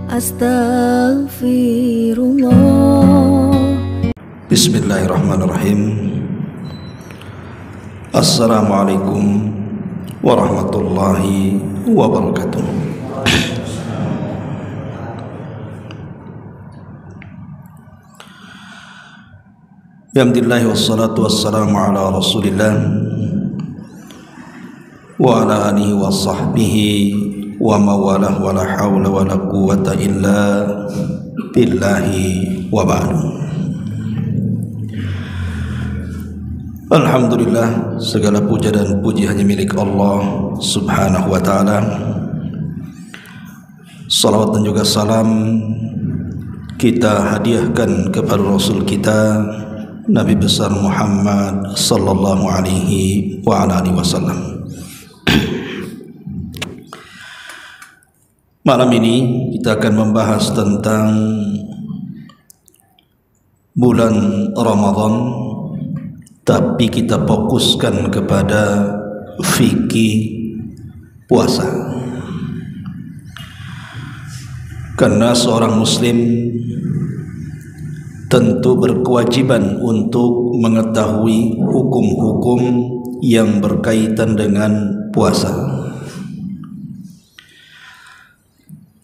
Astaghfirullah. Bismillahirrahmanirrahim. Assalamualaikum warahmatullahi wabarakatuh. Alhamdulillah wassalatu wassalamu ala rasulillah wa ala alihi wa sahbihi wa mawalah wa la hawla wa la quwwata illa billahi wa ba'du. Alhamdulillah, segala puja dan puji hanya milik Allah subhanahu wa ta'ala. Salawat dan juga salam kita hadiahkan kepada Rasul kita Nabi besar Muhammad sallallahu alaihi wa ala alihi wasallam. Malam ini kita akan membahas tentang bulan Ramadan, tapi kita fokuskan kepada fikih puasa. Karena seorang muslim tentu berkewajiban untuk mengetahui hukum-hukum yang berkaitan dengan puasa.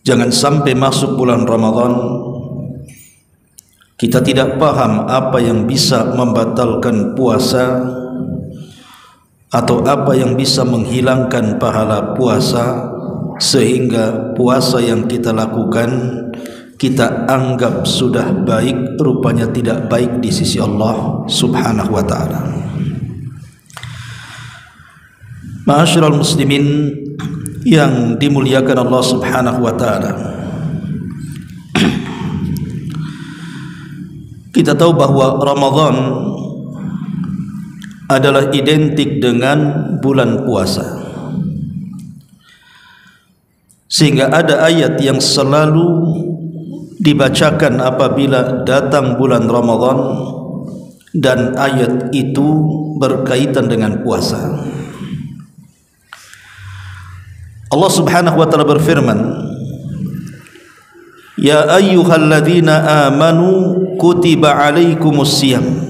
Jangan sampai masuk bulan Ramadan kita tidak paham apa yang bisa membatalkan puasa atau apa yang bisa menghilangkan pahala puasa, sehingga puasa yang kita lakukan kita anggap sudah baik, rupanya tidak baik di sisi Allah subhanahu wa ta'ala. Ma'asyiral muslimin yang dimuliakan Allah subhanahu wa ta'ala, kita tahu bahwa Ramadan adalah identik dengan bulan puasa, sehingga ada ayat yang selalu dibacakan apabila datang bulan Ramadan, dan ayat itu berkaitan dengan puasa. Allah subhanahu wa ta'ala berfirman, Ya ayyuhalladzina amanu kutiba alaikumus siyam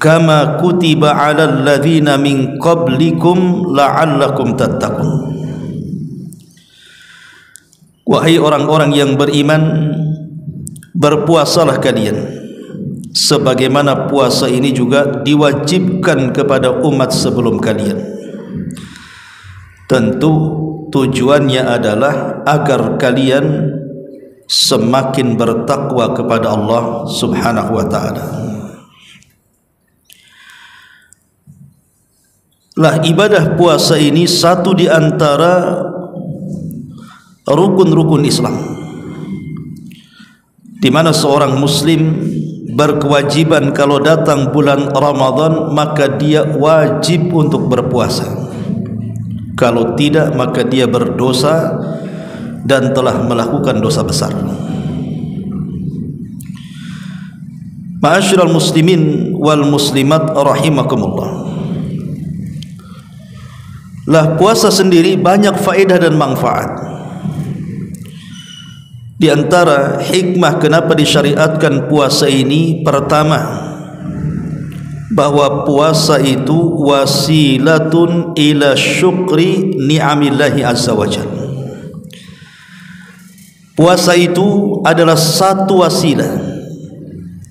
kama kutiba alal ladzina min qablikum la'allakum tattaqun. Wahai orang-orang yang beriman, berpuasalah kalian sebagaimana puasa ini juga diwajibkan kepada umat sebelum kalian. Tentu tujuannya adalah agar kalian semakin bertakwa kepada Allah subhanahu wa ta'ala. Lah, ibadah puasa ini satu di antara rukun-rukun Islam, di mana seorang muslim berkewajiban kalau datang bulan Ramadan maka dia wajib untuk berpuasa. Kalau tidak maka dia berdosa dan telah melakukan dosa besar. Ma'asyiral muslimin wal muslimat rahimakumullah. Lah, puasa sendiri banyak faedah dan manfaat. Di antara hikmah kenapa disyariatkan puasa ini, pertama, bahwa puasa itu wasilatun ila syukri ni'amillahi azza wajalla. Puasa itu adalah satu wasilah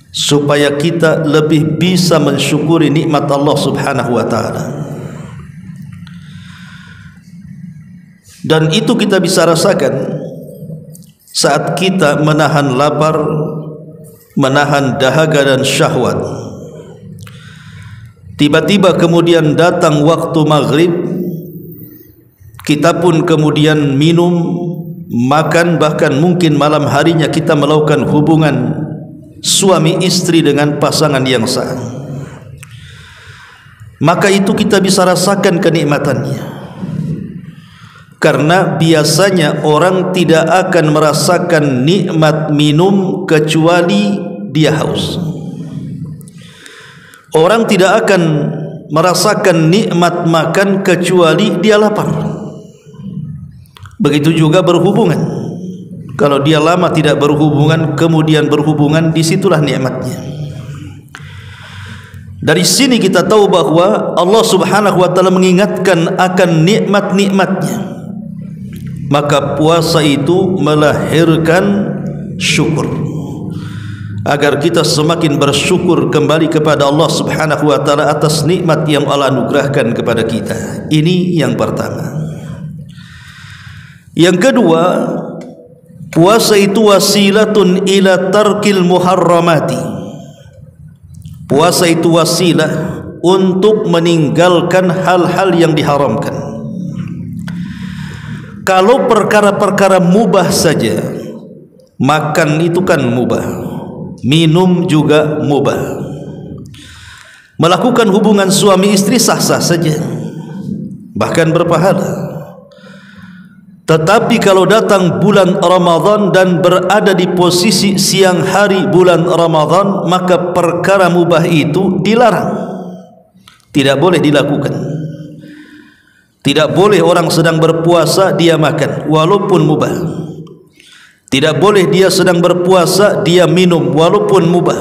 supaya kita lebih bisa mensyukuri nikmat Allah subhanahu wa ta'ala. Dan itu kita bisa rasakan saat kita menahan lapar, menahan dahaga dan syahwat. Tiba-tiba kemudian datang waktu maghrib, kita pun kemudian minum, makan, bahkan mungkin malam harinya kita melakukan hubungan suami istri dengan pasangan yang sah. Maka itu kita bisa rasakan kenikmatannya, karena biasanya orang tidak akan merasakan nikmat minum kecuali dia haus. Orang tidak akan merasakan nikmat makan kecuali dia lapar. Begitu juga berhubungan. Kalau dia lama tidak berhubungan, kemudian berhubungan, disitulah nikmatnya. Dari sini kita tahu bahwa Allah Subhanahu wa ta'ala mengingatkan akan nikmat-nikmatnya. Maka puasa itu melahirkan syukur, agar kita semakin bersyukur kembali kepada Allah Subhanahu wa ta'ala atas nikmat yang Allah anugerahkan kepada kita. Ini yang pertama. Yang kedua, puasa itu wasilatun ila tarkil muharramati. Puasa itu wasilah untuk meninggalkan hal-hal yang diharamkan. Kalau perkara-perkara mubah saja, makan itu kan mubah, minum juga mubah, melakukan hubungan suami istri sah-sah saja, bahkan berpahala. Tetapi kalau datang bulan Ramadan dan berada di posisi siang hari bulan Ramadan, maka perkara mubah itu dilarang, tidak boleh dilakukan. Tidak boleh orang sedang berpuasa dia makan walaupun mubah. Tidak boleh dia sedang berpuasa dia minum walaupun mubah.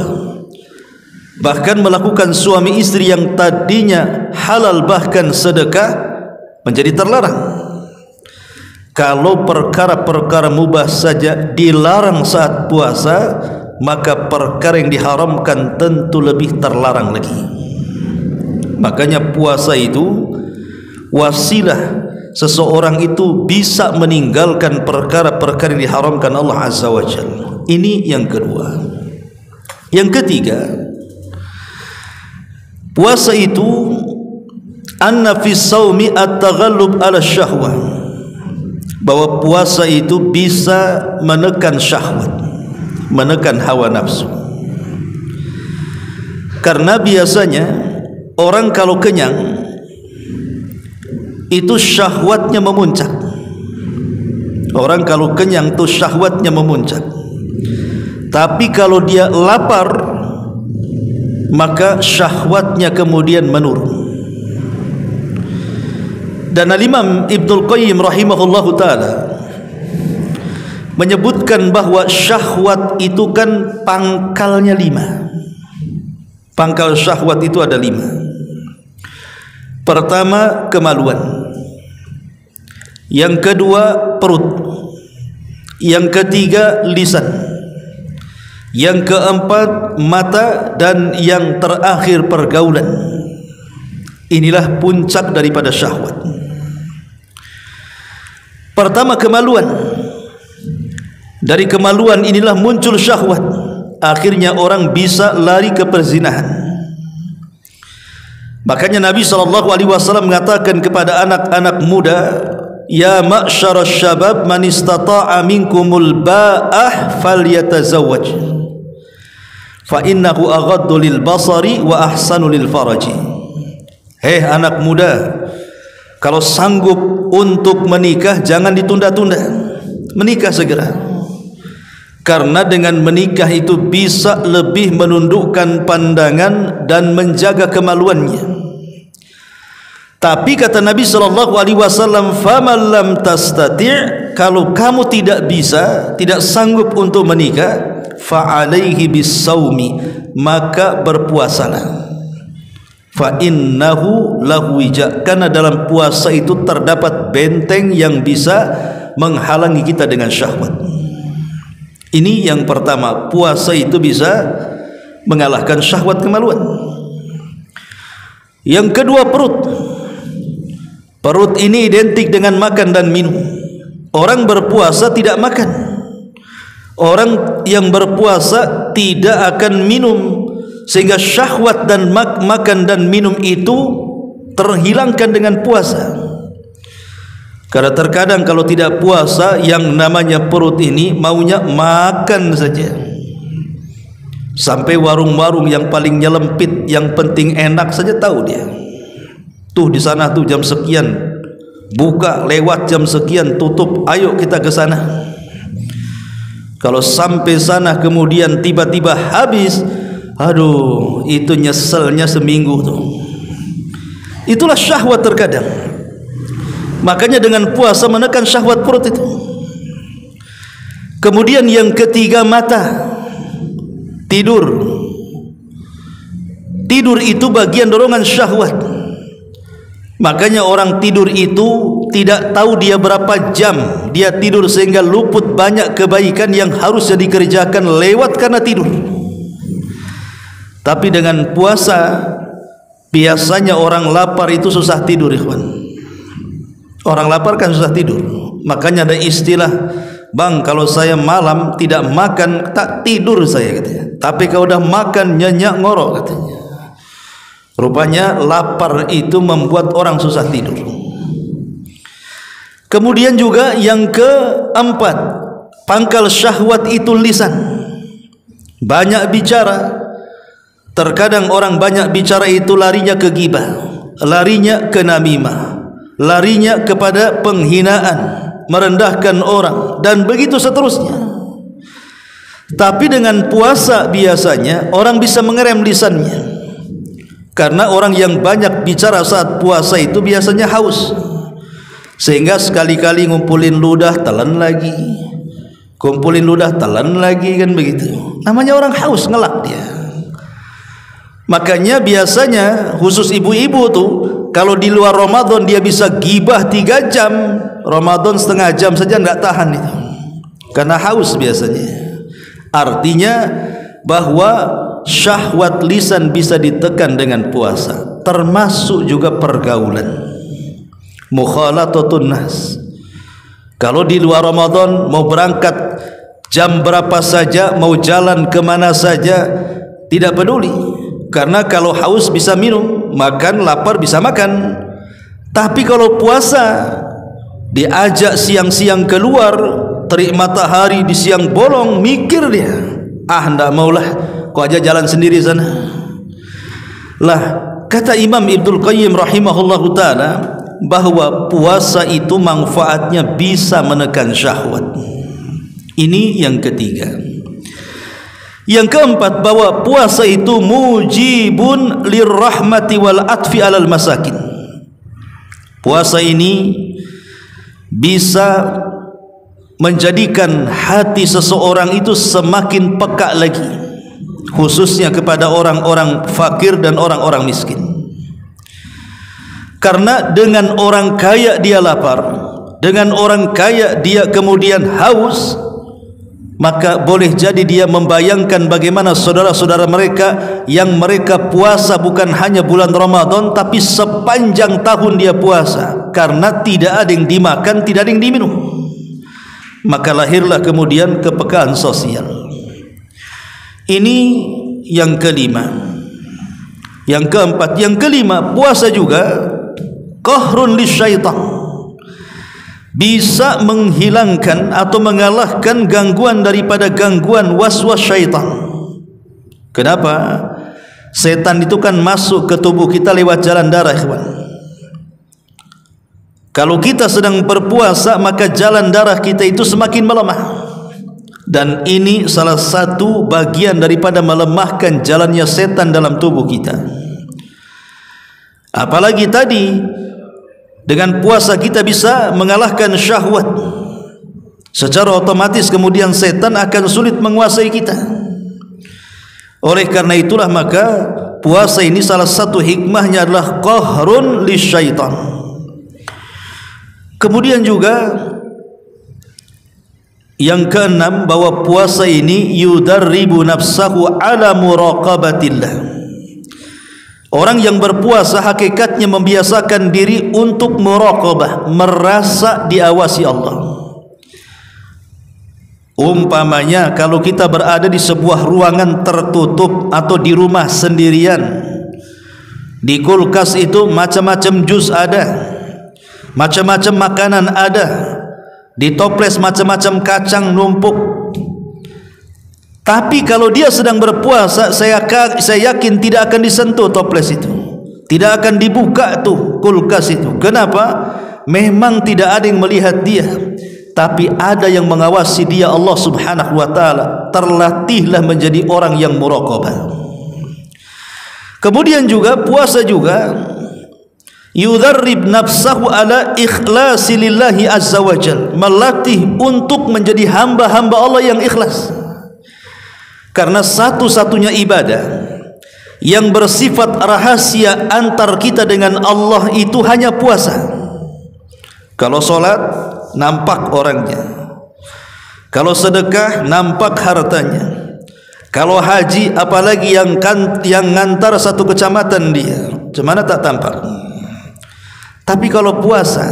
Bahkan melakukan suami istri yang tadinya halal bahkan sedekah menjadi terlarang. Kalau perkara-perkara mubah saja dilarang saat puasa, maka perkara yang diharamkan tentu lebih terlarang lagi. Makanya puasa itu wasilah seseorang itu bisa meninggalkan perkara-perkara yang diharamkan Allah Azza wa Jalla. Ini yang kedua. Yang ketiga, puasa itu anna fi shaumi at-taghallub ala syahwah, bahwa puasa itu bisa menekan syahwat, menekan hawa nafsu. Karena biasanya orang kalau kenyang itu syahwatnya memuncak. Orang kalau kenyang itu syahwatnya memuncak. Tapi kalau dia lapar, maka syahwatnya kemudian menurun. Dan Al-Imam Ibnul Qayyim rahimahullahu ta'ala menyebutkan bahwa syahwat itu kan pangkalnya 5. Pangkal syahwat itu ada 5. Pertama, kemaluan. Yang kedua, perut. Yang ketiga, lisan. Yang keempat, mata. Dan yang terakhir, pergaulan. Inilah puncak daripada syahwat. Pertama, kemaluan. Dari kemaluan inilah muncul syahwat. Akhirnya orang bisa lari ke perzinahan. Makanya Nabi SAW mengatakan kepada anak-anak muda, ya ma'syarasy syabab man istata'a minkumul ba'ah falyatazawwaj fa innahu aghaddu lil basari wa ahsanu lil faraji. Hei anak muda, kalau sanggup untuk menikah jangan ditunda-tunda, menikah segera. Karena dengan menikah itu bisa lebih menundukkan pandangan dan menjaga kemaluannya. Tapi kata Nabi SAW, faman lam tastati', kalau kamu tidak bisa, tidak sanggup untuk menikah, fa'alaihi bis-saumi, maka berpuasalah. Fa innahu lahu wija, karena dalam puasa itu terdapat benteng yang bisa menghalangi kita dengan syahwat. Ini yang pertama, puasa itu bisa mengalahkan syahwat kemaluan. Yang kedua, perut. Perut ini identik dengan makan dan minum. Orang berpuasa tidak makan. Orang yang berpuasa tidak akan minum, sehingga syahwat dan makan dan minum itu terhilangkan dengan puasa. Karena terkadang kalau tidak puasa, yang namanya perut ini maunya makan saja. Sampai warung-warung yang paling nyelempit, yang penting enak saja tahu dia. Tuh di sana tuh jam sekian buka, lewat jam sekian tutup, ayo kita ke sana. Kalau sampai sana kemudian tiba-tiba habis, aduh, itu nyeselnya seminggu tuh. Itulah syahwat terkadang. Makanya dengan puasa menekan syahwat perut itu. Kemudian yang ketiga, mata. Tidur. Tidur itu bagian dorongan syahwat. Makanya orang tidur itu tidak tahu dia berapa jam dia tidur, sehingga luput banyak kebaikan yang harusnya dikerjakan lewat karena tidur. Tapi dengan puasa, biasanya orang lapar itu susah tidur, ikhwan. Orang lapar kan susah tidur. Makanya ada istilah, bang, kalau saya malam tidak makan tak tidur saya, katanya. Tapi kalau udah makan nyenyak ngorok, katanya. Rupanya lapar itu membuat orang susah tidur. Kemudian juga yang keempat, pangkal syahwat itu lisan. Banyak bicara. Terkadang orang banyak bicara itu larinya ke ghibah, larinya ke namimah, larinya kepada penghinaan, merendahkan orang, dan begitu seterusnya. Tapi dengan puasa biasanya orang bisa mengerem lisannya. Karena orang yang banyak bicara saat puasa itu biasanya haus, sehingga sekali-kali ngumpulin ludah telan lagi, kumpulin ludah telan lagi, kan begitu. Namanya orang haus, ngelak dia. Makanya biasanya khusus ibu-ibu tuh, kalau di luar Ramadan dia bisa gibah 3 jam, Ramadan setengah jam saja enggak tahan itu, karena haus biasanya. Artinya bahwa syahwat lisan bisa ditekan dengan puasa, termasuk juga pergaulan, mukhalathatun nas. Kalau di luar Ramadan mau berangkat jam berapa saja, mau jalan kemana saja, tidak peduli. Karena kalau haus bisa minum, makan lapar bisa makan. Tapi kalau puasa, diajak siang-siang keluar, terik matahari di siang bolong, mikir dia, ndak maulah, kok aja jalan sendiri sana. Lah, kata Imam Ibnul Qayyim rahimahullahu ta'ala, bahwa puasa itu manfaatnya bisa menekan syahwat. Ini yang ketiga. Yang keempat, bahwa puasa itu mujibun lirrahmati wal atfi alal masakin. Puasa ini bisa menjadikan hati seseorang itu semakin peka lagi, khususnya kepada orang-orang fakir dan orang-orang miskin. Karena dengan orang kaya dia lapar, dengan orang kaya dia kemudian haus, maka boleh jadi dia membayangkan bagaimana saudara-saudara mereka yang mereka puasa bukan hanya bulan Ramadan, tapi sepanjang tahun dia puasa, karena tidak ada yang dimakan, tidak ada yang diminum. Maka lahirlah kemudian kepekaan sosial. Ini yang kelima. Yang keempat, yang kelima, puasa juga qahrun lisyaitan, bisa menghilangkan atau mengalahkan gangguan daripada gangguan waswas syaitan. Kenapa? Setan itu kan masuk ke tubuh kita lewat jalan darah, ikhwan. Kalau kita sedang berpuasa, maka jalan darah kita itu semakin melemah. Dan ini salah satu bagian daripada melemahkan jalannya setan dalam tubuh kita. Apalagi tadi, dengan puasa kita bisa mengalahkan syahwat. Secara otomatis kemudian setan akan sulit menguasai kita. Oleh karena itulah maka puasa ini salah satu hikmahnya adalah qahrun lisyaitan. Kemudian juga yang keenam, bahwa puasa ini yudarribu nafsahu ala muraqabatillah. Orang yang berpuasa hakikatnya membiasakan diri untuk muraqabah, merasa diawasi Allah. Umpamanya kalau kita berada di sebuah ruangan tertutup atau di rumah sendirian, di kulkas itu macam-macam jus ada, macam-macam makanan ada, di toples macam-macam kacang numpuk. Tapi kalau dia sedang berpuasa, saya yakin tidak akan disentuh toples itu, tidak akan dibuka tuh kulkas itu. Kenapa? Memang tidak ada yang melihat dia, tapi ada yang mengawasi dia, Allah subhanahu wa ta'ala. Terlatihlah menjadi orang yang muraqabah. Kemudian juga puasa juga Yudharrib nafsahu ala ikhlasi lillahi azza wajal, melatih untuk menjadi hamba-hamba Allah yang ikhlas. Karena satu-satunya ibadah yang bersifat rahasia antar kita dengan Allah itu hanya puasa. Kalau solat nampak orangnya, kalau sedekah nampak hartanya, kalau haji apalagi yang ngantar satu kecamatan dia, macam mana tak tampak. Tapi kalau puasa,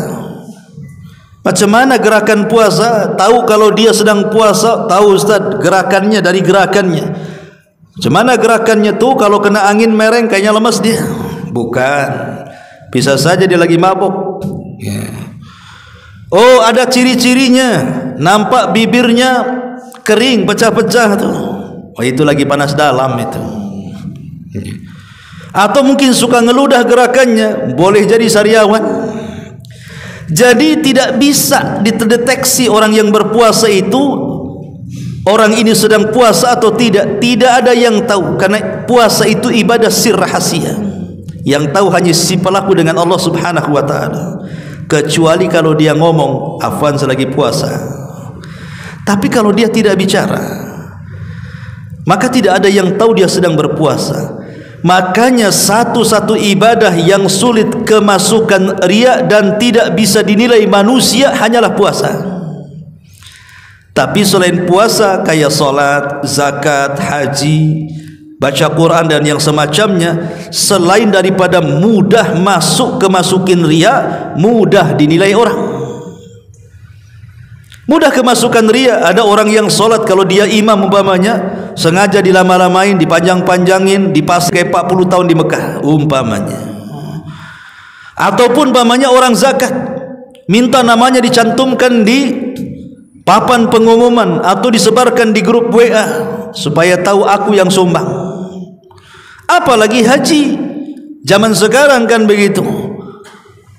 macam mana gerakan puasa? Tahu kalau dia sedang puasa, tahu Ustaz gerakannya dari gerakannya. Macam mana gerakannya tuh? Kalau kena angin mereng kayaknya lemas dia. Bukan, bisa saja dia lagi mabuk. Oh, ada ciri-cirinya, nampak bibirnya kering, pecah-pecah tuh. Oh, itu lagi panas dalam itu. Atau mungkin suka ngeludah gerakannya, boleh jadi sariawan. Jadi tidak bisa dideteksi orang yang berpuasa itu, orang ini sedang puasa atau tidak. Tidak ada yang tahu, karena puasa itu ibadah sir rahasia. Yang tahu hanya si pelaku dengan Allah subhanahu wa ta'ala. Kecuali kalau dia ngomong, afwan selagi puasa. Tapi kalau dia tidak bicara, maka tidak ada yang tahu dia sedang berpuasa. Makanya satu-satu ibadah yang sulit kemasukan riya dan tidak bisa dinilai manusia hanyalah puasa. Tapi selain puasa kayak solat, zakat, haji, baca Quran dan yang semacamnya, selain daripada mudah kemasukin riya, mudah dinilai orang. Mudah kemasukan riya. Ada orang yang solat, kalau dia imam umpamanya, sengaja dilama-lamain, dipanjang-panjangin, dipakai 40 tahun di Mekah umpamanya. Ataupun umpamanya orang zakat, minta namanya dicantumkan di papan pengumuman atau disebarkan di grup WA supaya tahu aku yang sumbang. Apalagi haji zaman sekarang kan begitu.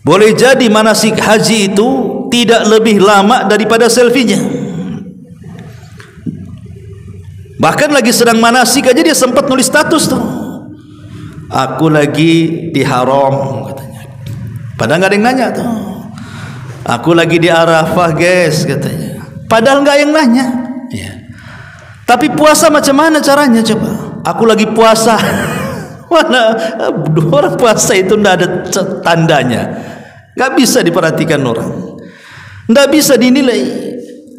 Boleh jadi manasik haji itu tidak lebih lama daripada selfie-nya. Bahkan lagi sedang manasik aja dia sempat nulis status tuh, aku lagi di haram katanya. Padahal nggak ada yang nanya tuh, aku lagi di Arafah guys katanya. Padahal nggak yang nanya ya. Tapi puasa macam mana caranya coba? Aku lagi puasa. Mana orang puasa itu tidak ada tandanya, nggak bisa diperhatikan orang, nggak bisa dinilai.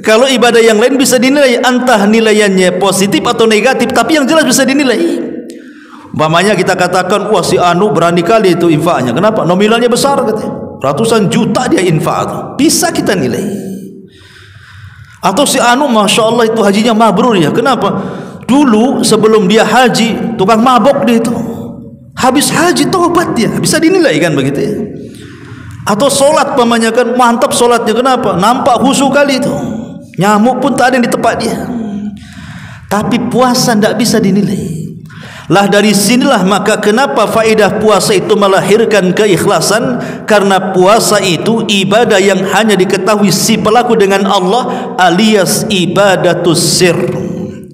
Kalau ibadah yang lain bisa dinilai, entah nilaiannya positif atau negatif, tapi yang jelas bisa dinilai. Umpamanya kita katakan, wah si Anu berani kali itu infaknya. Kenapa? Nominalnya besar katanya, ratusan juta dia infak, bisa kita nilai. Atau si Anu masya Allah itu hajinya mabrur ya. Kenapa? Dulu sebelum dia haji tukang mabok dia itu, habis haji tobat dia, bisa dinilai kan begitu ya. Atau solat pamannya kan mantap solatnya, kenapa? Nampak khusyuk kali itu, nyamuk pun tak ada yang di tempat dia. Tapi puasa tidak bisa dinilai. Lah dari sinilah maka kenapa faedah puasa itu melahirkan keikhlasan, karena puasa itu ibadah yang hanya diketahui si pelaku dengan Allah, alias ibadatus sir.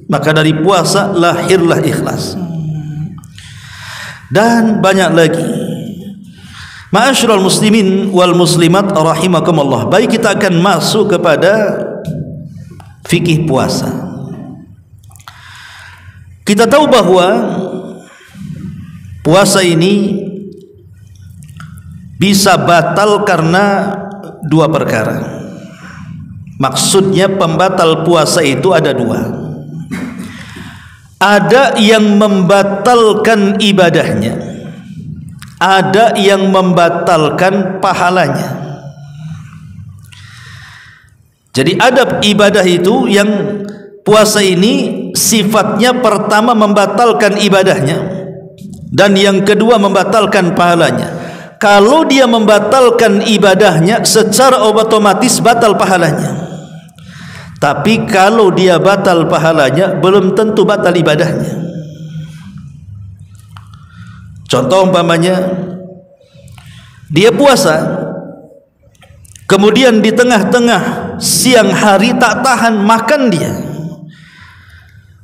Maka dari puasa lahirlah ikhlas. Dan banyak lagi. Ma'asyiral muslimin wal muslimat rahimakumullah. Baik, kita akan masuk kepada fikih puasa. Kita tahu bahwa puasa ini bisa batal karena dua perkara. Maksudnya pembatal puasa itu ada dua. Ada yang membatalkan ibadahnya, ada yang membatalkan pahalanya. Jadi ada ibadah itu yang puasa ini sifatnya pertama membatalkan ibadahnya, dan yang kedua membatalkan pahalanya. Kalau dia membatalkan ibadahnya, secara otomatis batal pahalanya. Tapi kalau dia batal pahalanya, belum tentu batal ibadahnya. Contoh umpamanya, dia puasa, kemudian di tengah-tengah siang hari tak tahan makan dia,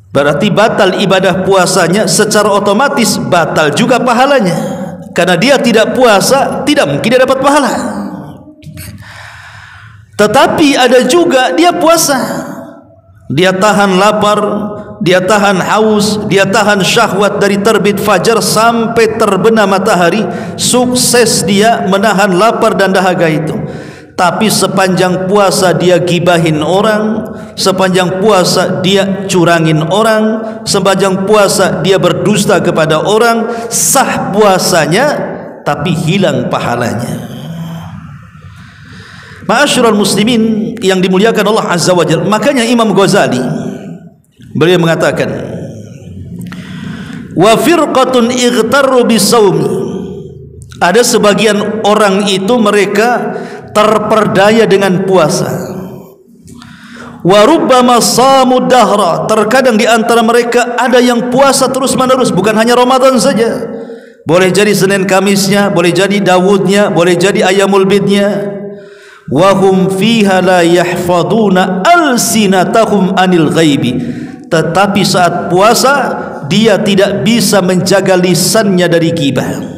berarti batal ibadah puasanya, secara otomatis batal juga pahalanya. Karena dia tidak puasa, tidak mungkin dia dapat pahala. Tetapi ada juga dia puasa, dia tahan lapar, dia tahan haus, dia tahan syahwat dari terbit fajar sampai terbenam matahari. Sukses dia menahan lapar dan dahaga itu. Tapi sepanjang puasa dia gibahin orang, sepanjang puasa dia curangin orang, sepanjang puasa dia berdusta kepada orang, sah puasanya tapi hilang pahalanya. Ma'asyiral muslimin yang dimuliakan Allah Azza wa Jalla, makanya Imam Ghazali beliau mengatakan, wa firqatun ightarru bisawmi, ada sebagian orang itu mereka terperdaya dengan puasa. Wa rubbama samu dahra, terkadang di antara mereka ada yang puasa terus menerus, bukan hanya Ramadan saja, boleh jadi Senin Kamisnya, boleh jadi Dawudnya, boleh jadi Ayyamul Bidnya. Wa hum fiha la yahfaduna alsinatahum anil ghaibi, tetapi saat puasa dia tidak bisa menjaga lisannya dari ghibah.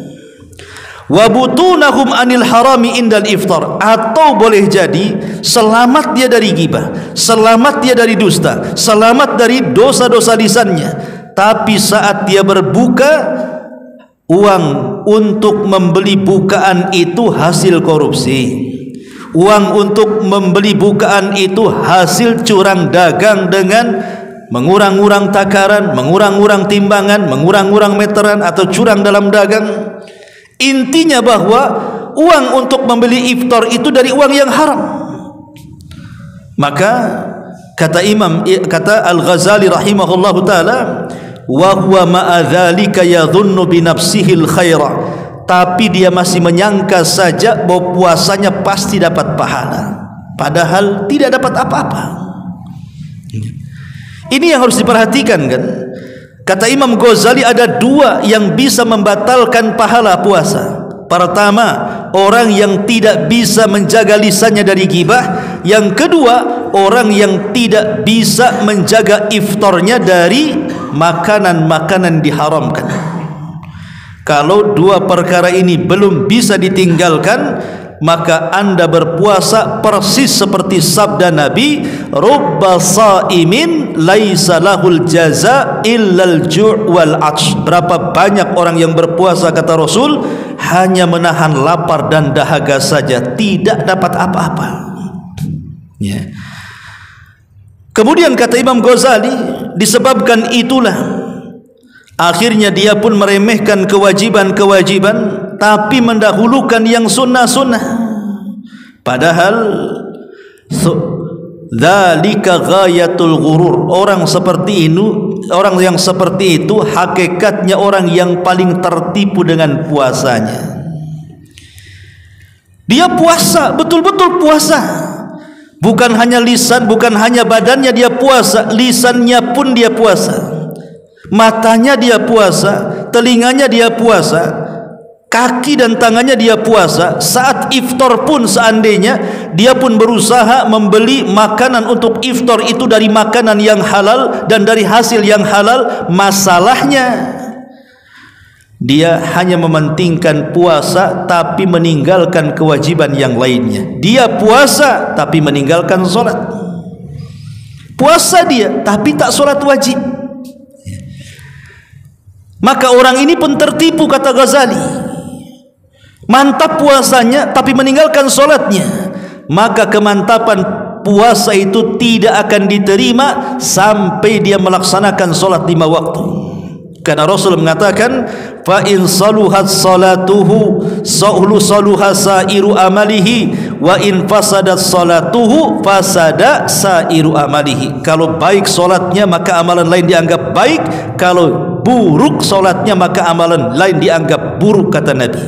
Wa butunahum anil harami indal iftar, atau boleh jadi selamat dia dari ghibah, selamat dia dari dusta, selamat dari dosa-dosa lisannya, tapi saat dia berbuka, uang untuk membeli bukaan itu hasil korupsi, uang untuk membeli bukaan itu hasil curang dagang dengan mengurang-urang takaran, mengurang-urang timbangan, mengurang-urang meteran, atau curang dalam dagang. Intinya bahwa uang untuk membeli iftar itu dari uang yang haram. Maka kata Al-Ghazali rahimahullahu taala, wa huwa ma'a dzalika yadhunnu bi nafsihi al-khaira, tapi dia masih menyangka saja bahwa puasanya pasti dapat pahala, padahal tidak dapat apa-apa. Ini yang harus diperhatikan, kan? Kata Imam Ghazali ada dua yang bisa membatalkan pahala puasa. Pertama, orang yang tidak bisa menjaga lisannya dari ghibah. Yang kedua, orang yang tidak bisa menjaga iftarnya dari makanan-makanan diharamkan. Kalau dua perkara ini belum bisa ditinggalkan, maka anda berpuasa persis seperti sabda Nabi, rubba sa'imin laisa lahul jaza illal ju' wal 'atsh. Berapa banyak orang yang berpuasa, kata Rasul, hanya menahan lapar dan dahaga saja, tidak dapat apa-apa. Ya. Kemudian kata Imam Ghazali, disebabkan itulah akhirnya dia pun meremehkan kewajiban-kewajiban, tapi mendahulukan yang sunnah-sunnah. Padahal dzalika ghayatul ghurur. Orang yang seperti itu hakikatnya orang yang paling tertipu dengan puasanya. Dia puasa, betul-betul puasa. Bukan hanya lisan, bukan hanya badannya dia puasa, lisannya pun dia puasa. Matanya dia puasa, telinganya dia puasa, kaki dan tangannya dia puasa. Saat iftar pun seandainya dia pun berusaha membeli makanan untuk iftar itu dari makanan yang halal dan dari hasil yang halal. Masalahnya dia hanya mementingkan puasa tapi meninggalkan kewajiban yang lainnya. Dia puasa tapi meninggalkan solat. Puasa dia tapi tak solat wajib. Maka orang ini pun tertipu, kata Ghazali. Mantap puasanya tapi meninggalkan solatnya, maka kemantapan puasa itu tidak akan diterima sampai dia melaksanakan solat 5 waktu. Karena Rasul mengatakan, fa in saluhat salatuhu saluha sairu amalihi wa in fasadat salatuhu fasada sairu amalihi. Kalau baik solatnya maka amalan lain dianggap baik, kalau buruk solatnya maka amalan lain dianggap buruk, kata Nabi.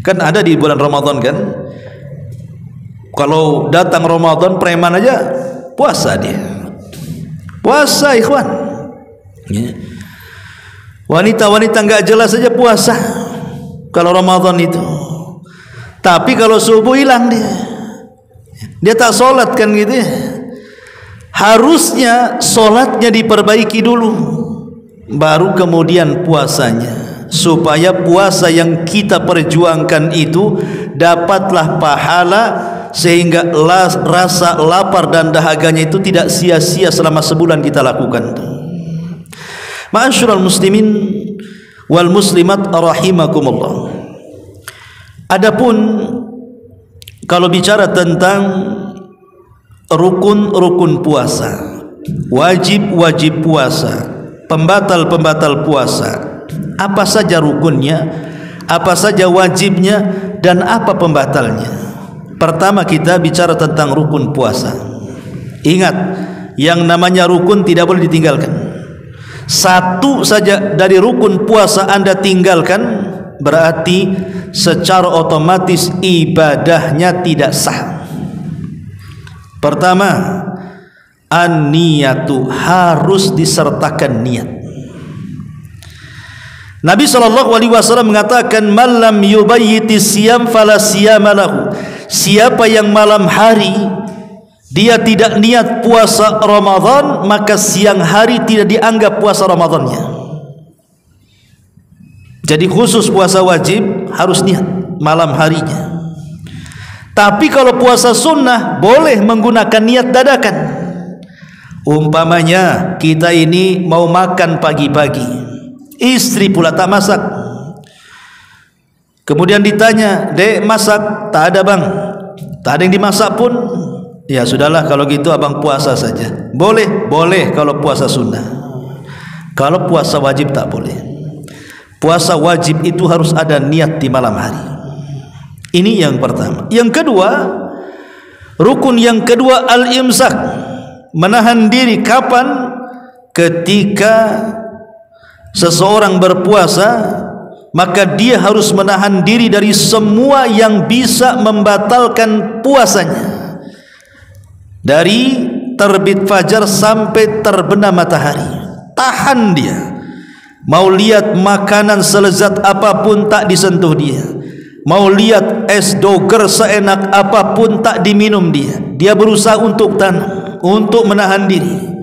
Kan ada di bulan Ramadan, kan, kalau datang Ramadan preman aja puasa, dia puasa, ikhwan. Ya. Wanita-wanita nggak jelas saja puasa kalau Ramadan itu. Tapi kalau subuh hilang dia tak solat, kan gitu ya. Harusnya solatnya diperbaiki dulu, baru kemudian puasanya. supaya puasa yang kita perjuangkan itu dapatlah pahala, sehingga rasa lapar dan dahaganya itu tidak sia-sia selama sebulan kita lakukan. Ma'asyiral muslimin wal muslimat rahimakumullah. Adapun kalau bicara tentang rukun-rukun puasa, wajib-wajib puasa, pembatal-pembatal puasa, apa saja rukunnya, apa saja wajibnya, dan apa pembatalnya. Pertama kita bicara tentang rukun puasa. Ingat, yang namanya rukun tidak boleh ditinggalkan. Satu saja dari rukun puasa Anda tinggalkan, berarti secara otomatis ibadahnya tidak sah. Pertama, an-niyatu, harus disertakan niat. Nabi SAW mengatakan, man lam yubayyiti siyam fala siyama lahu. Siapa yang malam hari dia tidak niat puasa Ramadan, maka siang hari tidak dianggap puasa Ramadannya. Jadi khusus puasa wajib harus niat malam harinya. Tapi kalau puasa sunnah boleh menggunakan niat dadakan. Umpamanya kita ini mau makan pagi-pagi, istri pula tak masak. Kemudian ditanya, "Dek, masak?" "Tak ada, Bang." "Tak ada yang dimasak pun?" "Ya sudahlah, kalau gitu abang puasa saja." Boleh, boleh kalau puasa sunnah. Kalau puasa wajib tak boleh. Puasa wajib itu harus ada niat di malam hari. Ini yang pertama. Yang kedua, rukun yang kedua al-imsak, menahan diri. Kapan? Ketika seseorang berpuasa, maka dia harus menahan diri dari semua yang bisa membatalkan puasanya. Dari terbit fajar sampai terbenam matahari, tahan dia. Mau lihat makanan selezat apapun tak disentuh dia. Mau lihat es doger seenak apapun tak diminum dia. Dia berusaha untuk tahan, untuk menahan diri.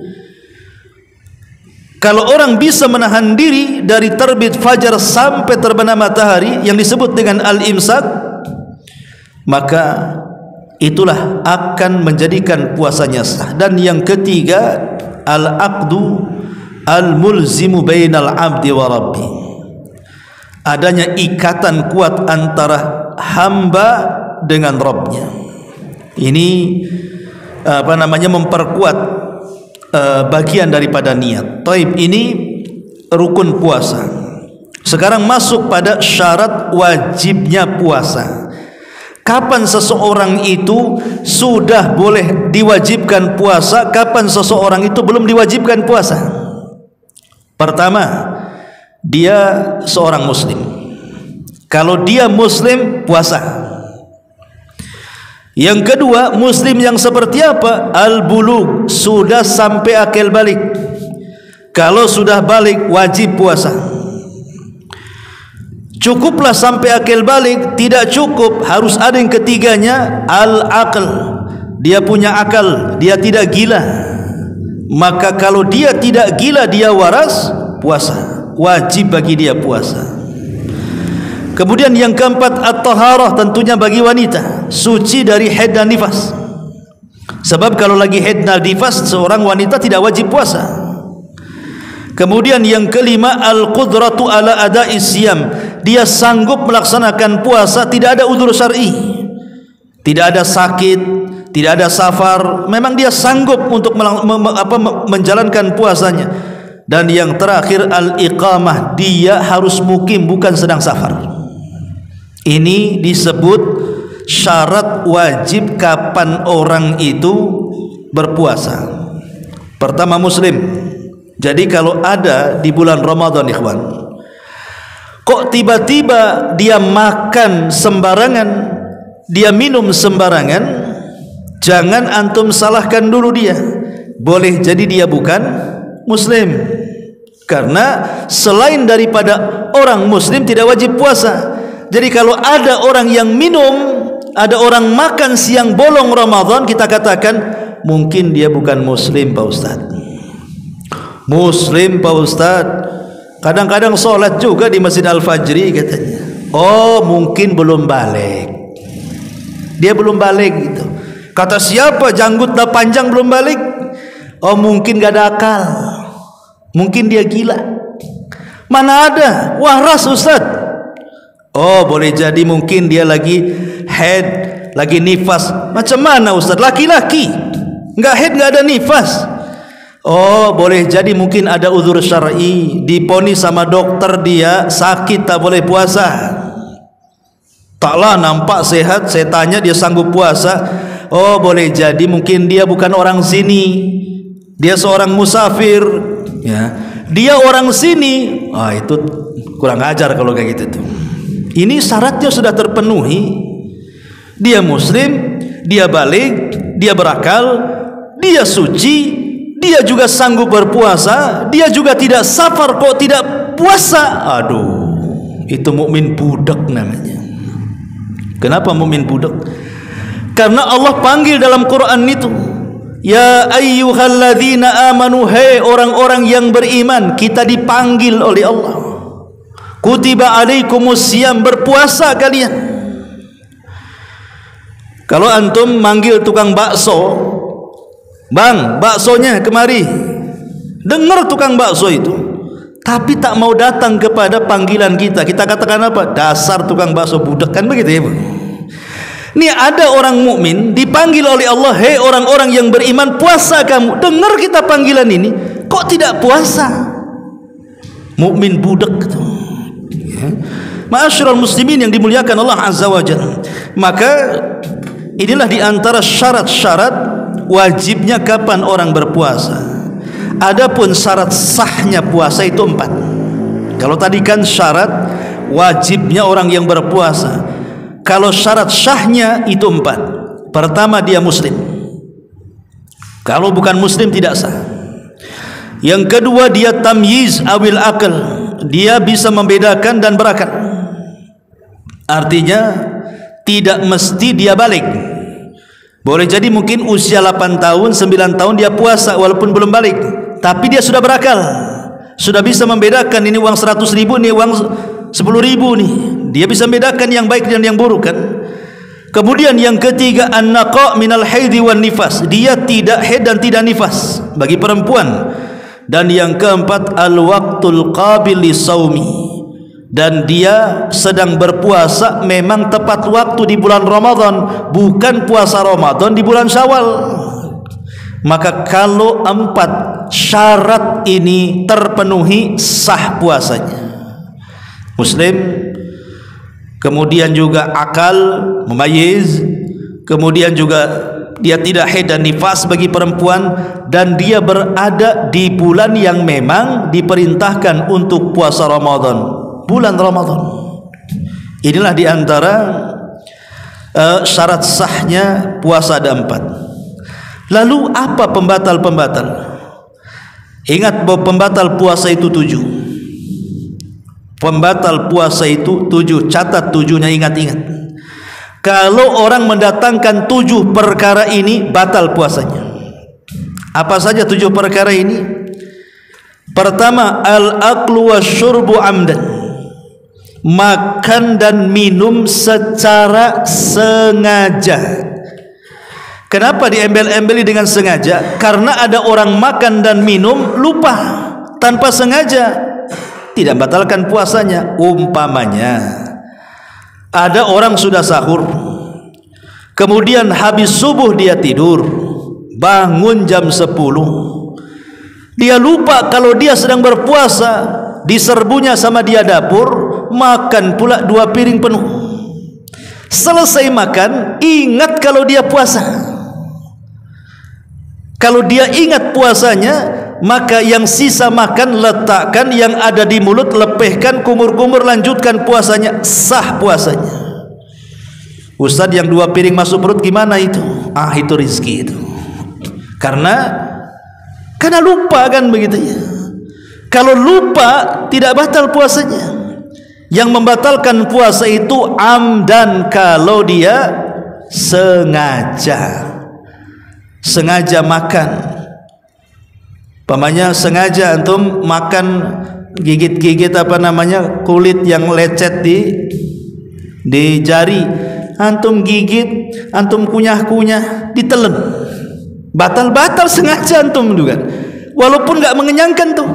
Kalau orang bisa menahan diri dari terbit fajar sampai terbenam matahari, yang disebut dengan al-imsak, maka itulah akan menjadikan puasanya sah. Dan yang ketiga, al-aqdu al-mulzimu bainal abdi wa rabbi, adanya ikatan kuat antara hamba dengan Rabbnya. Ini memperkuat bagian daripada niat. Taib, ini rukun puasa. Sekarang masuk pada syarat wajibnya puasa. Kapan seseorang itu sudah boleh diwajibkan puasa, kapan seseorang itu belum diwajibkan puasa? Pertama, dia seorang muslim. Kalau dia muslim, puasa. Yang kedua, muslim yang seperti apa? Al-bulugh, sudah sampai akil balik. Kalau sudah balik, wajib puasa. Cukuplah sampai akil balik? Tidak cukup, harus ada yang ketiganya, al-aql. Dia punya akal, dia tidak gila. Maka kalau dia tidak gila, dia waras, puasa. Wajib bagi dia puasa. Kemudian yang keempat, at-taharah, tentunya bagi wanita, suci dari haid dan nifas. Sebab kalau lagi haid dan nifas, seorang wanita tidak wajib puasa. Kemudian yang kelima, al-qudratu ala ada'i siyam, dia sanggup melaksanakan puasa, tidak ada udzur syar'i, tidak ada sakit, tidak ada safar, memang dia sanggup untuk menjalankan puasanya. Dan yang terakhir, al-iqamah, dia harus mukim, bukan sedang safar. Ini disebut syarat wajib kapan orang itu berpuasa. Pertama, muslim. Jadi kalau ada di bulan Ramadan, ikhwan, kok tiba-tiba dia makan sembarangan, dia minum sembarangan, jangan antum salahkan dulu dia. Boleh jadi dia bukan muslim, karena selain daripada orang muslim tidak wajib puasa. Jadi kalau ada orang yang minum, ada orang makan siang bolong Ramadan, kita katakan mungkin dia bukan muslim, Pak Ustaz. Muslim, Pak Ustaz, kadang-kadang sholat juga di Masjid Al-Fajri katanya. Oh, mungkin belum balik. Dia belum balik gitu. Kata siapa janggut dah panjang belum balik? Oh, mungkin gak ada akal. Mungkin dia gila. Mana ada, waras Ustaz. Oh, boleh jadi mungkin dia lagi head, lagi nifas. Macam mana Ustaz? Laki-laki enggak head, enggak ada nifas. Oh, boleh jadi mungkin ada uzur syar'i, diponis sama dokter dia sakit tak boleh puasa. Taklah nampak sehat, saya tanya dia sanggup puasa. Oh, boleh jadi mungkin dia bukan orang sini. Dia seorang musafir, ya. Dia orang sini. Ah, itu kurang ajar kalau kayak gitu tuh. Ini syaratnya sudah terpenuhi. Dia muslim, dia balik, dia berakal, dia suci, dia juga sanggup berpuasa, dia juga tidak safar kok tidak puasa. Aduh, itu mukmin budak namanya. Kenapa mukmin budak? Karena Allah panggil dalam Quran itu, ya ayyuhalladzina amanu, hai orang-orang yang beriman. Kita dipanggil oleh Allah. Kutiba alaikumusiyam, berpuasa kalian. Kalau antum manggil tukang bakso, bang, baksonya kemari. Dengar tukang bakso itu, tapi tak mau datang kepada panggilan kita. Kita katakan apa? Dasar tukang bakso budak, kan begitu ya, Bu? Ini ada orang mukmin dipanggil oleh Allah, hei orang-orang yang beriman, puasa kamu. Dengar kita panggilan ini, kok tidak puasa? Mukmin budak itu. Ya. Ma'asyiral muslimin yang dimuliakan Allah Azza wa Jalla. Maka inilah diantara syarat-syarat wajibnya kapan orang berpuasa. Adapun syarat sahnya puasa itu 4. Kalau tadi kan syarat wajibnya orang yang berpuasa. Kalau syarat sahnya itu 4. Pertama, dia muslim. Kalau bukan muslim tidak sah. Yang kedua, dia tamyiz awil akal. Dia bisa membedakan dan berakal. Artinya tidak mesti dia balik. Boleh jadi mungkin usia 8 tahun, 9 tahun dia puasa walaupun belum balik, tapi dia sudah berakal, sudah bisa membedakan ini uang 100 ribu, ini uang 10 ribu nih. Dia bisa membedakan yang baik dan yang buruk kan. Kemudian yang ketiga, an-naqa minal haidhi wan nifas. Dia tidak haid dan tidak nifas bagi perempuan. Dan yang keempat, al-waqtul qabil lisaumi. Dan dia sedang berpuasa memang tepat waktu di bulan Ramadan, bukan puasa Ramadan di bulan Syawal. Maka kalau 4 syarat ini terpenuhi, sah puasanya. Muslim, kemudian juga akal, mumayyiz, kemudian juga dia tidak haid dan nifas bagi perempuan, dan dia berada di bulan yang memang diperintahkan untuk puasa Ramadan, bulan Ramadan. Inilah diantara syarat sahnya puasa ada 4. Lalu apa pembatal-pembatal? Ingat bahwa pembatal puasa itu 7. Pembatal puasa itu 7. Catat 7-nya, ingat-ingat. Kalau orang mendatangkan 7 perkara ini, batal puasanya. Apa saja 7 perkara ini? Pertama, al-aklu wasyurbu amdan. Makan dan minum secara sengaja. Kenapa diembel-embeli dengan sengaja? Karena ada orang makan dan minum lupa tanpa sengaja, tidak batalkan puasanya. Umpamanya ada orang sudah sahur, kemudian habis subuh dia tidur, bangun jam 10. Dia lupa kalau dia sedang berpuasa, diserbunya sama dia dapur, makan pula 2 piring penuh. Selesai makan, ingat kalau dia puasa. Kalau dia ingat puasanya, maka yang sisa makan letakkan, yang ada di mulut lepehkan, kumur-kumur, lanjutkan puasanya, sah puasanya. Ustaz, yang 2 piring masuk perut gimana itu? Ah, itu rizki itu. Karena lupa kan begitu ya. Kalau lupa tidak batal puasanya. Yang membatalkan puasa itu amdan, kalau dia sengaja makan. Pamannya sengaja antum makan gigit apa namanya, kulit yang lecet di jari, antum gigit, antum kunyah-kunyah, ditelan, batal sengaja antum juga, walaupun nggak mengenyangkan tuh.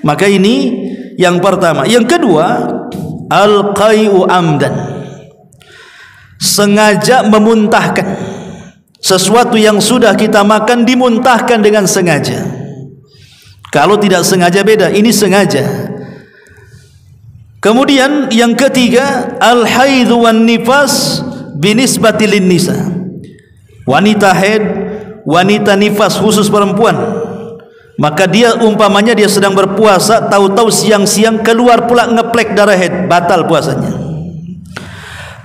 Maka ini yang pertama. Yang kedua, al-qai'u amdan, sengaja memuntahkan sesuatu yang sudah kita makan, dimuntahkan dengan sengaja. Kalau tidak sengaja beda, ini sengaja. Kemudian yang ketiga, al-haidhu wan nifas binisbati lin nisa, wanita haid, wanita nifas khusus perempuan. Maka dia umpamanya dia sedang berpuasa, tahu-tahu siang-siang keluar pula ngeplek darah haid, batal puasanya.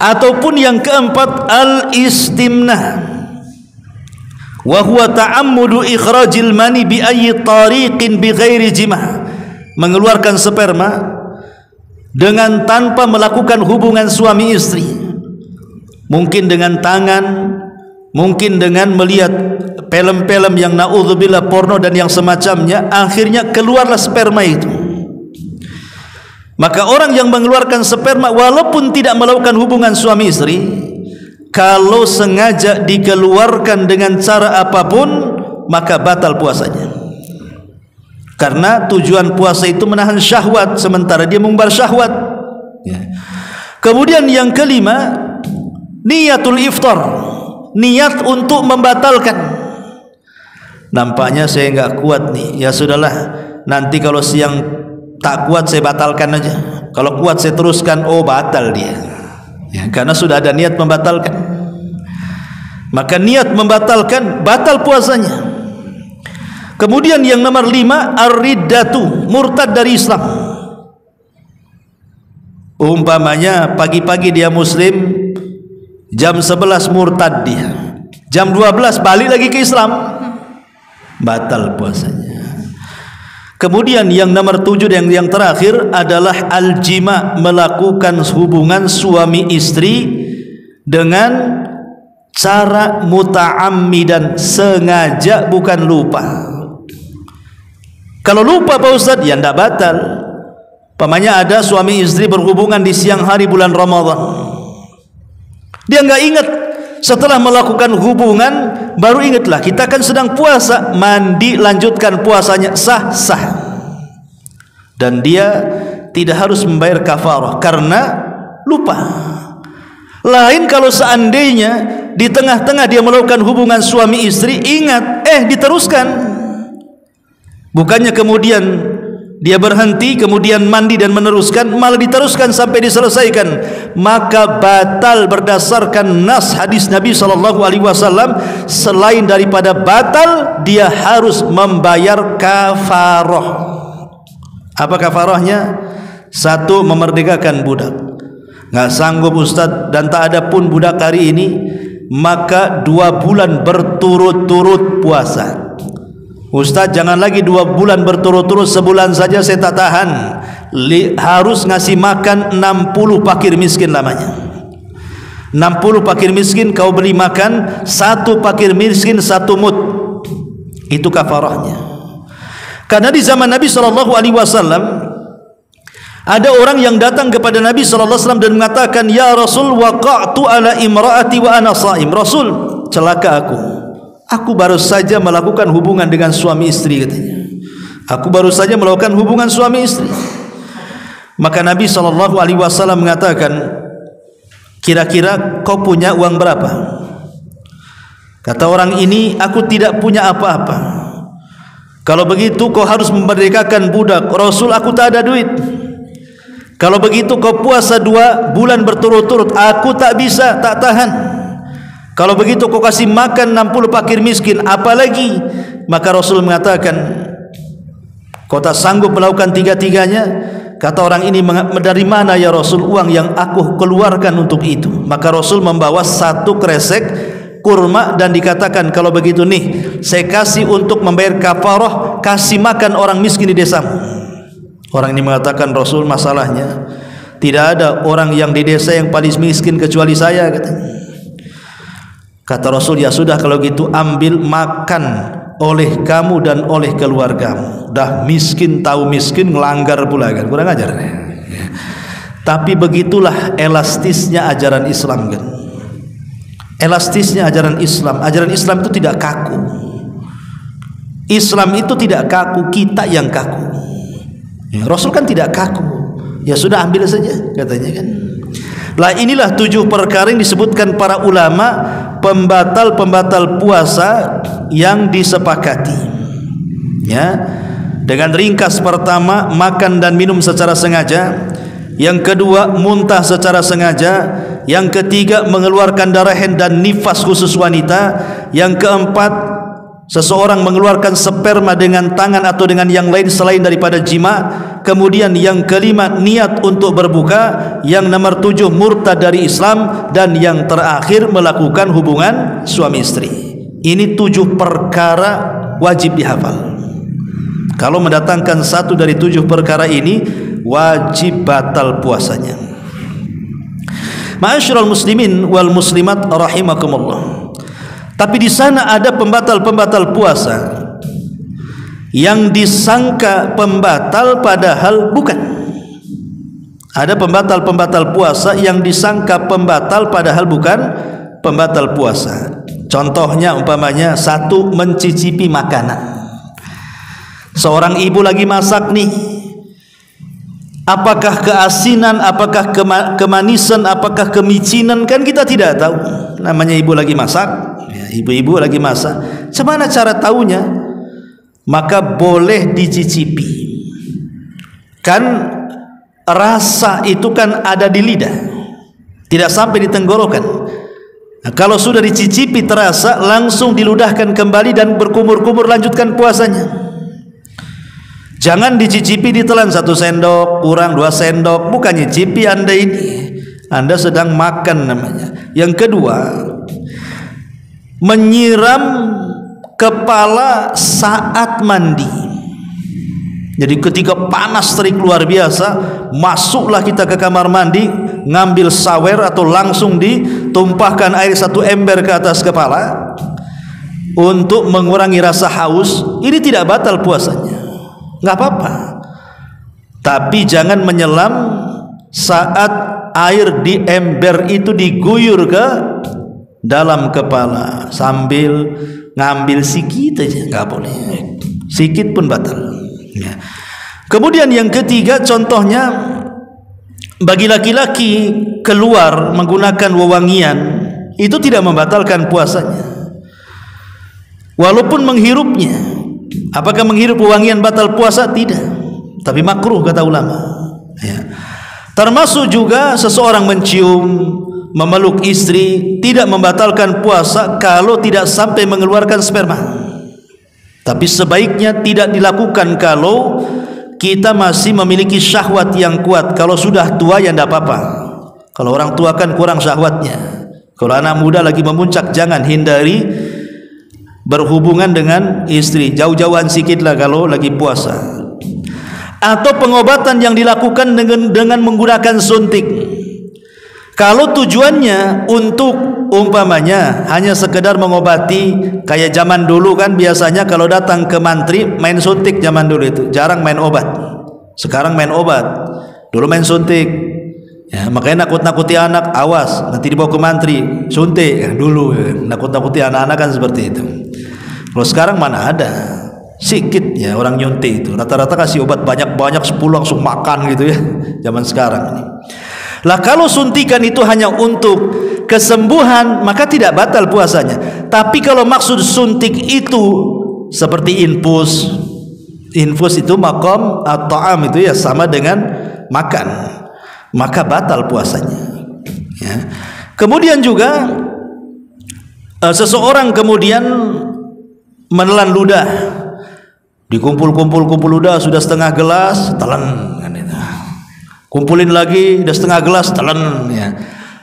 Ataupun yang keempat, al-istimnah, wa huwa ta'ammudu ikhrajil mani bi ayyi tariqin bi ghairi jimah, mengeluarkan sperma dengan tanpa melakukan hubungan suami istri, mungkin dengan tangan, mungkin dengan melihat film-film yang na'udzubillah porno dan yang semacamnya, akhirnya keluarlah sperma itu. Maka orang yang mengeluarkan sperma walaupun tidak melakukan hubungan suami istri, kalau sengaja dikeluarkan dengan cara apapun, maka batal puasanya. Karena tujuan puasa itu menahan syahwat, sementara dia mengumbar syahwat. Kemudian yang kelima, niyatul iftar, niat untuk membatalkan. Nampaknya saya enggak kuat nih, ya sudahlah, nanti kalau siang tak kuat saya batalkan aja, kalau kuat saya teruskan. Oh, batal dia ya, karena sudah ada niat membatalkan. Maka niat membatalkan, batal puasanya. Kemudian yang nomor 5, ar-riddatu, murtad dari Islam. Umpamanya pagi-pagi dia muslim, jam 11 murtad dia, jam 12 balik lagi ke Islam, batal puasanya. Kemudian yang nomor 7 dan yang terakhir adalah al-jima, melakukan hubungan suami istri dengan cara muta'ammidan, sengaja, bukan lupa. Kalau lupa Pak Ustadz, ya tidak batal. Pamannya ada suami istri berhubungan di siang hari bulan Ramadan, dia nggak ingat, setelah melakukan hubungan baru ingatlah, kita kan sedang puasa, mandi, lanjutkan puasanya, sah. Dan dia tidak harus membayar kafarah karena lupa. Lain kalau seandainya di tengah-tengah dia melakukan hubungan suami istri, ingat, diteruskan. Bukannya kemudian dia berhenti, kemudian mandi dan meneruskan, malah diteruskan sampai diselesaikan, maka batal berdasarkan nas hadis Nabi SAW. Selain daripada batal, dia harus membayar kafarah. Apa kafarahnya? 1, memerdekakan budak. Nggak sanggup Ustadz dan tak ada pun budak hari ini, maka 2 bulan berturut-turut puasa. Ustadz jangan lagi 2 bulan berturut-turut, sebulan saja saya tak tahan. Harus ngasih makan 60 fakir miskin lamanya. 60 fakir miskin kau beri makan, 1 fakir miskin 1 mud. Itu kafarahnya. Karena di zaman Nabi SAW ada orang yang datang kepada Nabi SAW dan mengatakan, ya Rasul, waqa'tu ala imra'ati wa ana sha'im. Rasul, celaka aku baru saja melakukan hubungan dengan suami istri, katanya. Aku baru saja melakukan hubungan suami istri. Maka Nabi SAW mengatakan, kira-kira kau punya uang berapa? Kata orang ini, aku tidak punya apa-apa. Kalau begitu kau harus memerdekakan budak. Rasul, aku tak ada duit. Kalau begitu kau puasa 2 bulan berturut-turut. Aku tak bisa, tak tahan. Kalau begitu kau kasih makan 60 fakir miskin, apalagi? Maka Rasul mengatakan, kau tak sanggup melakukan 3-tiganya? Kata orang ini, dari mana ya Rasul uang yang aku keluarkan untuk itu? Maka Rasul membawa 1 kresek kurma dan dikatakan, kalau begitu nih, saya kasih untuk membayar kafarah, kasih makan orang miskin di desamu. Orang ini mengatakan, Rasul, masalahnya tidak ada orang yang di desa yang paling miskin kecuali saya, katanya. Kata Rasul, ya sudah kalau gitu ambil makan oleh kamu dan oleh keluargamu. Dah miskin tahu miskin, ngelanggar pula kan, kurang ajar. Tapi begitulah elastisnya ajaran Islam kan. Elastisnya ajaran Islam. Ajaran Islam itu tidak kaku. Islam itu tidak kaku, kita yang kaku. Ya, Rasul kan tidak kaku. Ya sudah, ambil saja katanya kan. Lah inilah 7 perkara yang disebutkan para ulama pembatal-pembatal puasa yang disepakati. Ya. Dengan ringkas, pertama, makan dan minum secara sengaja. Yang kedua, muntah secara sengaja. Yang ketiga, mengeluarkan darah haid dan nifas khusus wanita. Yang keempat, seseorang mengeluarkan sperma dengan tangan atau dengan yang lain selain daripada jima. Kemudian yang kelima, niat untuk berbuka. Yang nomor 7, murtad dari Islam. Dan yang terakhir, melakukan hubungan suami istri. Ini 7 perkara wajib dihafal. Kalau mendatangkan satu dari 7 perkara ini, wajib batal puasanya. Ma'asyiral muslimin wal muslimat rahimakumullah. Tapi di sana ada pembatal-pembatal puasa yang disangka pembatal padahal bukan. Ada pembatal-pembatal puasa yang disangka pembatal padahal bukan pembatal puasa. Contohnya umpamanya, 1, mencicipi makanan. Seorang ibu lagi masak nih, apakah keasinan, apakah kemanisan, apakah kemicinan, kan kita tidak tahu. Namanya ibu lagi masak, ya, ibu-ibu lagi masak. Bagaimana cara tahunya? Maka boleh dicicipi. Kan rasa itu kan ada di lidah, tidak sampai di tenggorokan. Nah, kalau sudah dicicipi terasa, langsung diludahkan kembali dan berkumur-kumur, lanjutkan puasanya. Jangan dicicipi, ditelan 1 sendok, kurang 2 sendok. Bukan nyicipi Anda ini, Anda sedang makan namanya. Yang kedua, menyiram kepala saat mandi. Jadi ketika panas terik luar biasa, masuklah kita ke kamar mandi, ngambil sawer atau langsung ditumpahkan air 1 ember ke atas kepala untuk mengurangi rasa haus. Ini tidak batal puasanya, nggak apa-apa. Tapi jangan menyelam saat air di ember itu diguyur ke dalam kepala sambil ngambil sikit aja, nggak boleh. Sikit pun batal ya. Kemudian yang ketiga, contohnya bagi laki-laki keluar menggunakan wewangian, itu tidak membatalkan puasanya walaupun menghirupnya. Apakah menghirup wewangian batal puasa? Tidak, tapi makruh kata ulama ya. Termasuk juga seseorang mencium, memeluk istri, tidak membatalkan puasa kalau tidak sampai mengeluarkan sperma. Tapi sebaiknya tidak dilakukan kalau kita masih memiliki syahwat yang kuat. Kalau sudah tua ya tidak apa-apa. Kalau orang tua kan kurang syahwatnya. Kalau anak muda lagi memuncak, jangan, hindari berhubungan dengan istri, jauh-jauhan sikit lah kalau lagi puasa. Atau pengobatan yang dilakukan dengan menggunakan suntik. Kalau tujuannya untuk umpamanya hanya sekedar mengobati, kayak zaman dulu kan biasanya kalau datang ke mantri main suntik. Zaman dulu itu jarang main obat, sekarang main obat. Dulu main suntik ya, makanya nakut-nakuti anak, awas nanti dibawa ke mantri suntik ya, dulu ya, nakut-nakuti anak-anak kan seperti itu. Kalau sekarang mana ada, sikit ya orang nyuntik itu, rata-rata kasih obat banyak-banyak 10 langsung makan gitu ya zaman sekarang ini. Lah kalau suntikan itu hanya untuk kesembuhan, maka tidak batal puasanya. Tapi kalau maksud suntik itu seperti infus, infus itu maqam at-ta'am itu ya sama dengan makan, maka batal puasanya ya. Kemudian juga seseorang kemudian menelan ludah, dikumpul-kumpul ludah sudah setengah gelas, telan kan itu. Kumpulin lagi udah setengah gelas, telan ya.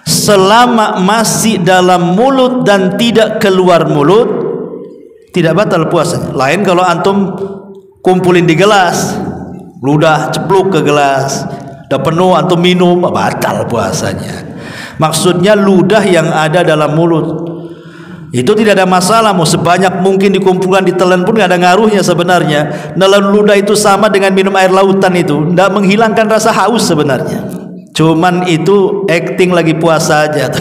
Selama masih dalam mulut dan tidak keluar mulut, tidak batal puasanya. Lain kalau antum kumpulin di gelas, ludah cepluk ke gelas, udah penuh antum minum, batal puasanya. Maksudnya ludah yang ada dalam mulut Itu tidak ada masalah, mau sebanyak mungkin dikumpulkan ditelan pun nggak ada ngaruhnya sebenarnya. Nelan ludah itu sama dengan minum air lautan, itu tidak menghilangkan rasa haus sebenarnya. Cuman itu acting lagi puasa aja.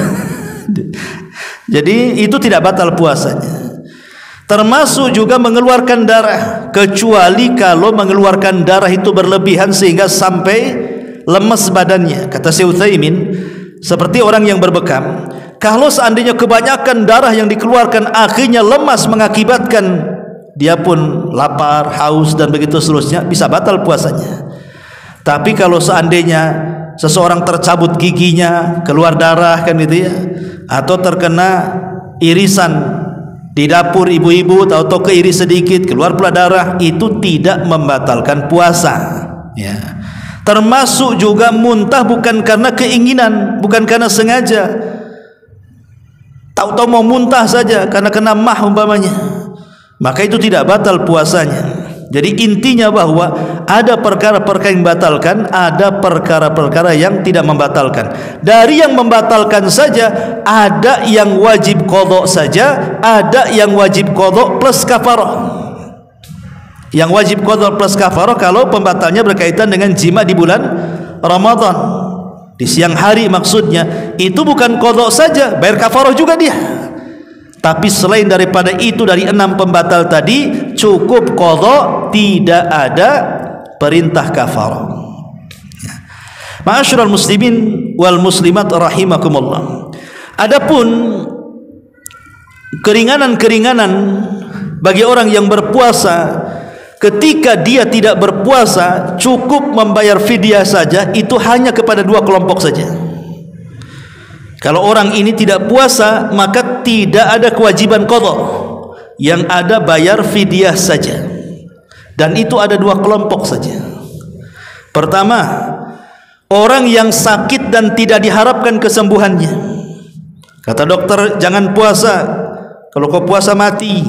Jadi itu tidak batal puasanya. Termasuk juga mengeluarkan darah, kecuali kalau mengeluarkan darah itu berlebihan sehingga sampai lemas badannya. Kata Syekh Utsaimin, seperti orang yang berbekam, kalau seandainya kebanyakan darah yang dikeluarkan akhirnya lemas mengakibatkan dia pun lapar, haus dan begitu seterusnya, bisa batal puasanya. Tapi kalau seandainya seseorang tercabut giginya, keluar darah kan gitu ya, atau terkena irisan di dapur ibu-ibu, atau keiris sedikit keluar pula darah, itu tidak membatalkan puasa ya. Termasuk juga muntah bukan karena keinginan, bukan karena sengaja, tahu-tahu mau muntah saja karena kena mah umpamanya, maka itu tidak batal puasanya. Jadi intinya bahwa ada perkara-perkara yang membatalkan, ada perkara-perkara yang tidak membatalkan. Dari yang membatalkan saja ada yang wajib qadha saja, ada yang wajib qadha plus kafarah. Yang wajib qadha plus kafarah kalau pembatalnya berkaitan dengan jima di bulan Ramadan, di siang hari maksudnya, itu bukan qadha saja, bayar kafarah juga dia. Tapi selain daripada itu, dari 6 pembatal tadi cukup qadha, tidak ada perintah kafarah. Ma'asyiral muslimin wal muslimat rahimakumullah. Adapun keringanan-keringanan bagi orang yang berpuasa, ketika dia tidak berpuasa cukup membayar fidyah saja, itu hanya kepada 2 kelompok saja. Kalau orang ini tidak puasa, maka tidak ada kewajiban qadha, yang ada bayar fidyah saja. Dan itu ada 2 kelompok saja. Pertama, orang yang sakit dan tidak diharapkan kesembuhannya. Kata dokter jangan puasa, kalau kau puasa mati.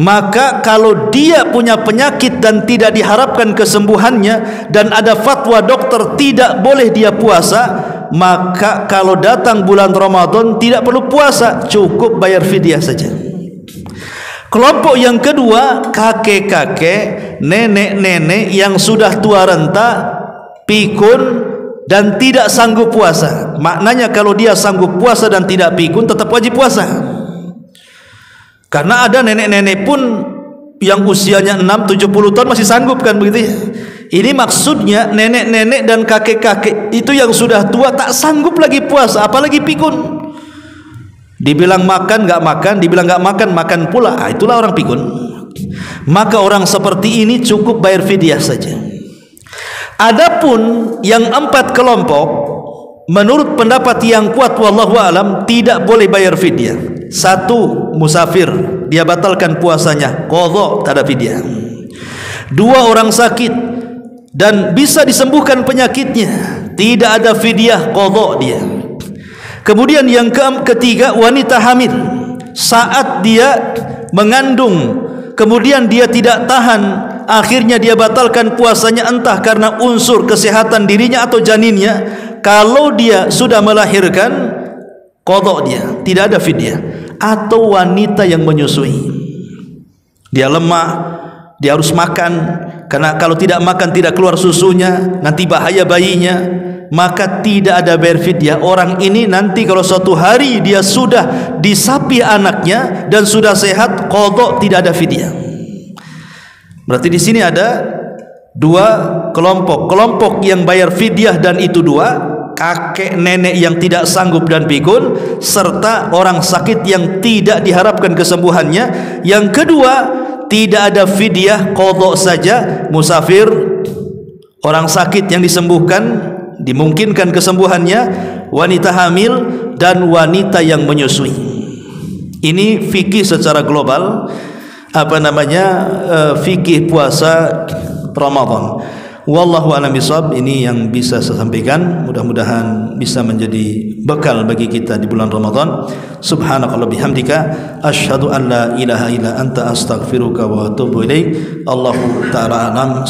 Maka kalau dia punya penyakit dan tidak diharapkan kesembuhannya, dan ada fatwa dokter tidak boleh dia puasa, maka kalau datang bulan Ramadan tidak perlu puasa, cukup bayar fidyah saja. Kelompok yang kedua, kakek-kakek, nenek-nenek yang sudah tua renta, pikun dan tidak sanggup puasa. Maknanya kalau dia sanggup puasa dan tidak pikun, tetap wajib puasa. Karena ada nenek-nenek pun yang usianya 6-70 tahun masih sanggup kan begitu ya. Ini maksudnya nenek-nenek dan kakek-kakek itu yang sudah tua tak sanggup lagi puasa, apalagi pikun. Dibilang makan nggak makan, dibilang nggak makan makan pula. Itulah orang pikun. Maka orang seperti ini cukup bayar fidyah saja. Adapun yang 4 kelompok, menurut pendapat yang kuat wallahu alam, tidak boleh bayar fidyah. 1, musafir, dia batalkan puasanya, qadha, tak ada fidyah. 2, orang sakit dan bisa disembuhkan penyakitnya, tidak ada fidyah, qadha dia. Kemudian yang ketiga, wanita hamil, saat dia mengandung kemudian dia tidak tahan, akhirnya dia batalkan puasanya, entah karena unsur kesehatan dirinya atau janinnya. Kalau dia sudah melahirkan, qadha dia, tidak ada fidyah. Atau wanita yang menyusui, dia lemah, dia harus makan, karena kalau tidak makan tidak keluar susunya, nanti bahaya bayinya, maka tidak ada bayar fidyah. Orang ini nanti kalau suatu hari dia sudah disapi anaknya dan sudah sehat, qadha, tidak ada fidyah. Berarti di sini ada 2 kelompok. Kelompok yang bayar fidyah dan itu 2, kakek nenek yang tidak sanggup dan pikun, serta orang sakit yang tidak diharapkan kesembuhannya. Yang kedua, tidak ada fidyah, qadha saja, musafir, orang sakit yang disembuhkan, dimungkinkan kesembuhannya, wanita hamil dan wanita yang menyusui. Ini fikih secara global, fikih puasa Ramadan. Wallahu a'lam bishawab. Ini yang bisa saya sampaikan, mudah-mudahan bisa menjadi bekal bagi kita di bulan Ramadan. Subhanakallah bihamdika asyhadu an la ilaha illa anta astaghfiruka wa atubu ilaik. Allahu ta'ala alam.